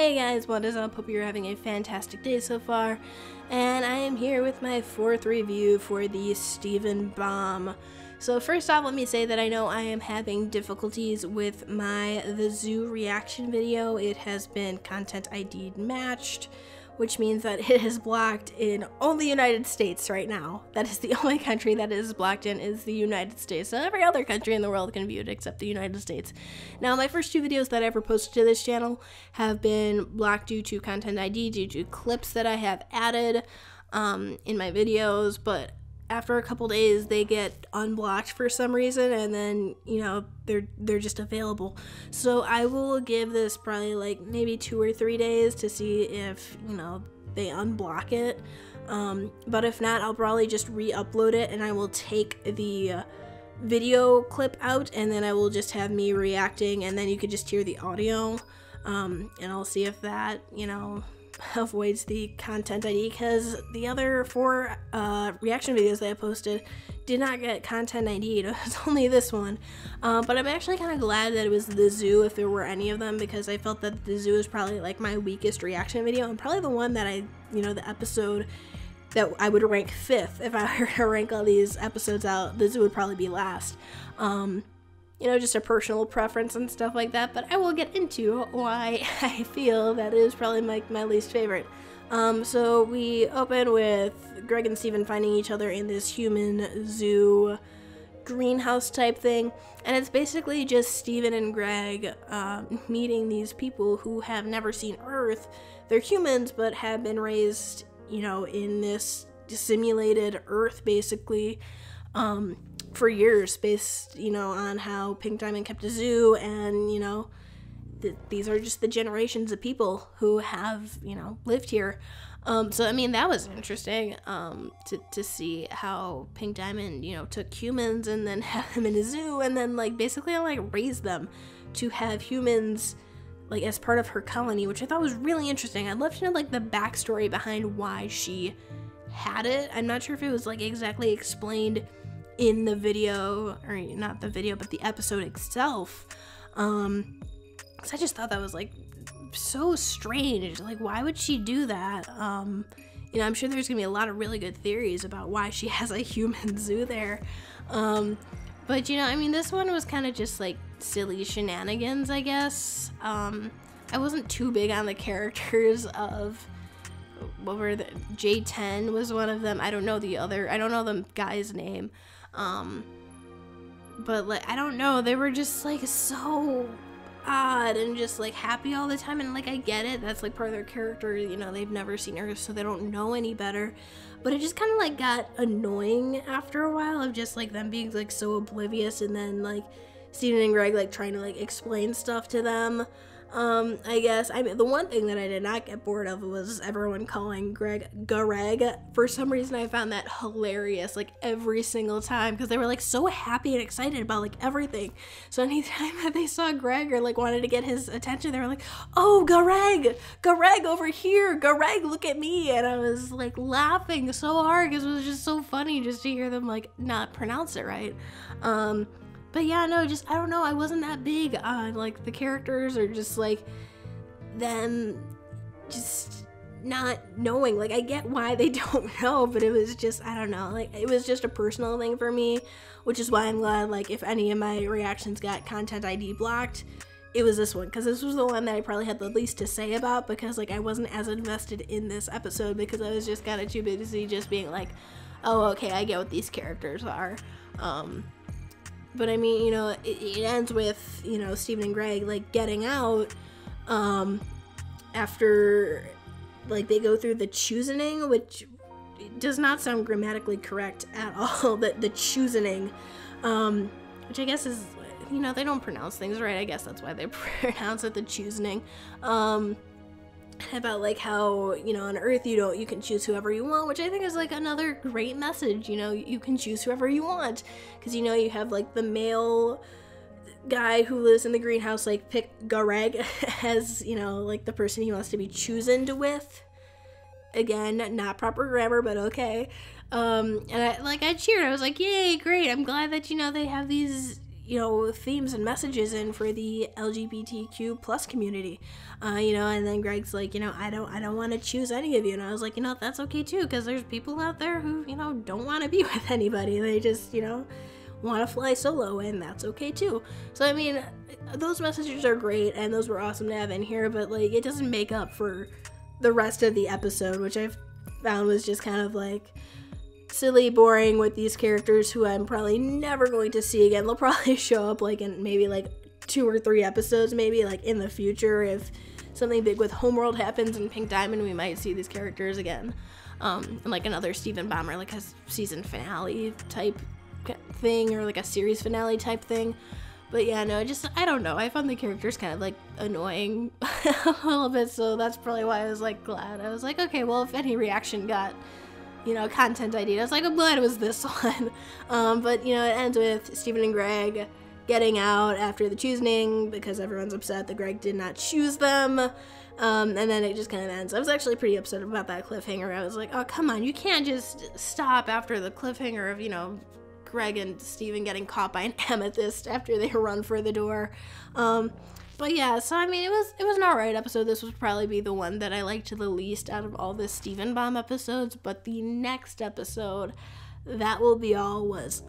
Hey guys, what is up? Hope you're having a fantastic day so far, and I am here with my fourth review for the Steven Bomb. So first off, let me say that I know I am having difficulties with the zoo reaction video. It has been content ID matched, which means that it is blocked in only the United States right now. That is the only country that it is blocked in is the United States. So every other country in the world can view it except the United States. Now, my first two videos that I ever posted to this channel have been blocked due to content ID, due to clips that I have added in my videos, but after a couple days they get unblocked for some reason, and then they're just available. So I will give this probably like maybe 2 or 3 days to see if they unblock it, but if not, I'll probably just re-upload it, and I will take the video clip out, and then I will just have me reacting, and then you could just hear the audio, and I'll see if that avoids the content ID, because the other 4 reaction videos that I posted did not get content ID. It was only this one, but I'm actually kind of glad that it was the zoo, if there were any of them, because I felt that the zoo is probably like my weakest reaction video, and probably the one that the episode that I would rank 5th. If I were to rank all these episodes out, the zoo would probably be last. Just a personal preference and stuff like that, but I will get into why I feel that it is probably my least favorite. So we open with Greg and Steven finding each other in this human zoo greenhouse type thing, and it's basically just Steven and Greg meeting these people who have never seen Earth. They're humans, but have been raised, in this simulated Earth, basically, for years, based, on how Pink Diamond kept a zoo, and, these are just the generations of people who have, lived here. So, I mean, that was interesting, to see how Pink Diamond, took humans and then had them in a zoo, and then, basically, raised them to have humans, as part of her colony, which I thought was really interesting. I'd love to know, the backstory behind why she had it. I'm not sure if it was, exactly explained in the video, or not the video, but the episode itself, because I just thought that was so strange. Why would she do that? I'm sure there's gonna be a lot of really good theories about why she has a human zoo there, but this one was kind of just silly shenanigans, I guess. I wasn't too big on the characters of J10 was one of them. I don't know the guy's name. But I don't know, they were just so odd and just happy all the time, and I get it, that's part of their character, they've never seen Earth, so they don't know any better, but it just kind of got annoying after a while of just them being so oblivious, and then Steven and Greg trying to explain stuff to them. I guess, the one thing that I did not get bored of was everyone calling Greg Gareg. For some reason, I found that hilarious, every single time, because they were, so happy and excited about, everything. So anytime that they saw Greg, or, wanted to get his attention, they were like, oh, Gareg! Gareg over here! Gareg, look at me! And I was, laughing so hard, because it was just so funny just to hear them, not pronounce it right. But yeah, no, I don't know, I wasn't that big on, the characters, or just, them just not knowing. I get why they don't know, but it was just, I don't know, it was just a personal thing for me, which is why I'm glad, if any of my reactions got content ID blocked, it was this one, because this was the one that I probably had the least to say about, because, I wasn't as invested in this episode, because I was just kind of too busy just being oh, okay, I get what these characters are. But I mean, it ends with, Steven and Greg, getting out, after, they go through the choosening, which does not sound grammatically correct at all, the choosening, which I guess is, they don't pronounce things right, I guess that's why they pronounce it the choosening, about how on Earth you can choose whoever you want, which I think is another great message. You can choose whoever you want, because you have the male guy who lives in the greenhouse pick Gareg as the person he wants to be chosen to with. Again, not proper grammar, but okay. And I cheered. I was yay, great, I'm glad that they have these you know, themes and messages in for the LGBTQ plus community, you know. And then Greg's like, you know, I don't want to choose any of you, and I was like, you know, that's okay too, because there's people out there who, you know, don't want to be with anybody. They just, you know, want to fly solo, and that's okay too. So I mean, those messages are great, and those were awesome to have in here, but like, it doesn't make up for the rest of the episode, which I've found was just kind of like silly, boring, with these characters who I'm probably never going to see again. They'll probably show up like in maybe like 2 or 3 episodes, maybe like in the future. If something big with Homeworld happens and Pink Diamond, we might see these characters again, in like another Steven Bomb, or like a season finale type thing, or like a series finale type thing. But yeah, no, I don't know, I found the characters kind of like annoying a little bit, so that's probably why I was like glad. I was like, okay, well, if any reaction got, you know, content ID, I was like, I'm glad it was this one. But you know, it ends with Steven and Greg getting out after the choosing, because everyone's upset that Greg did not choose them. And then it just kind of ends. I was actually pretty upset about that cliffhanger. I was like, oh, come on, you can't just stop after the cliffhanger of, you know, Greg and Steven getting caught by an amethyst after they run for the door. But yeah, so I mean, it was an alright episode. This would probably be the one that I liked the least out of all the Steven Bomb episodes, but the next episode, That Will Be All, was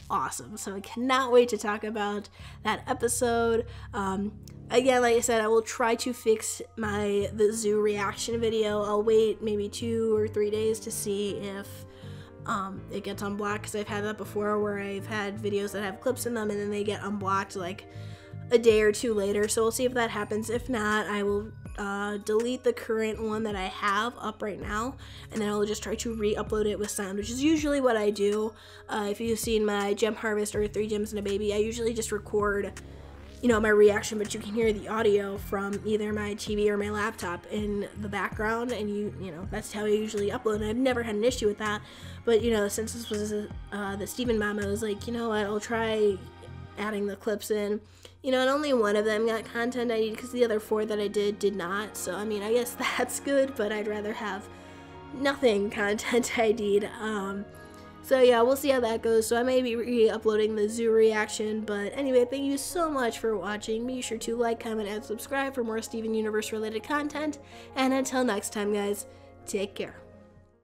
awesome. So I cannot wait to talk about that episode. Again, like I said, I will try to fix the zoo reaction video. I'll wait maybe 2 or 3 days to see if it gets unblocked, because I've had that before where I've had videos that have clips in them and then they get unblocked like a day or 2 later. So we'll see if that happens. If not, I will delete the current one that I have up right now, and then I'll just try to re-upload it with sound, which is usually what I do. If you've seen my gem harvest or 3 gems and a baby, I usually just record, you know, my reaction, but you can hear the audio from either my TV or my laptop in the background, and you know, that's how I usually upload, and I've never had an issue with that. But you know, since this was the Steven Bomb, I was like, you know what, I'll try adding the clips in, you know, and only one of them got content ID, because the other 4 that I did not. So I mean, I guess that's good, but I'd rather have nothing content ID'd. So yeah, we'll see how that goes. So I may be re-uploading the zoo reaction, but anyway, thank you so much for watching. Be sure to like, comment, and subscribe for more Steven Universe related content, and until next time, guys, take care.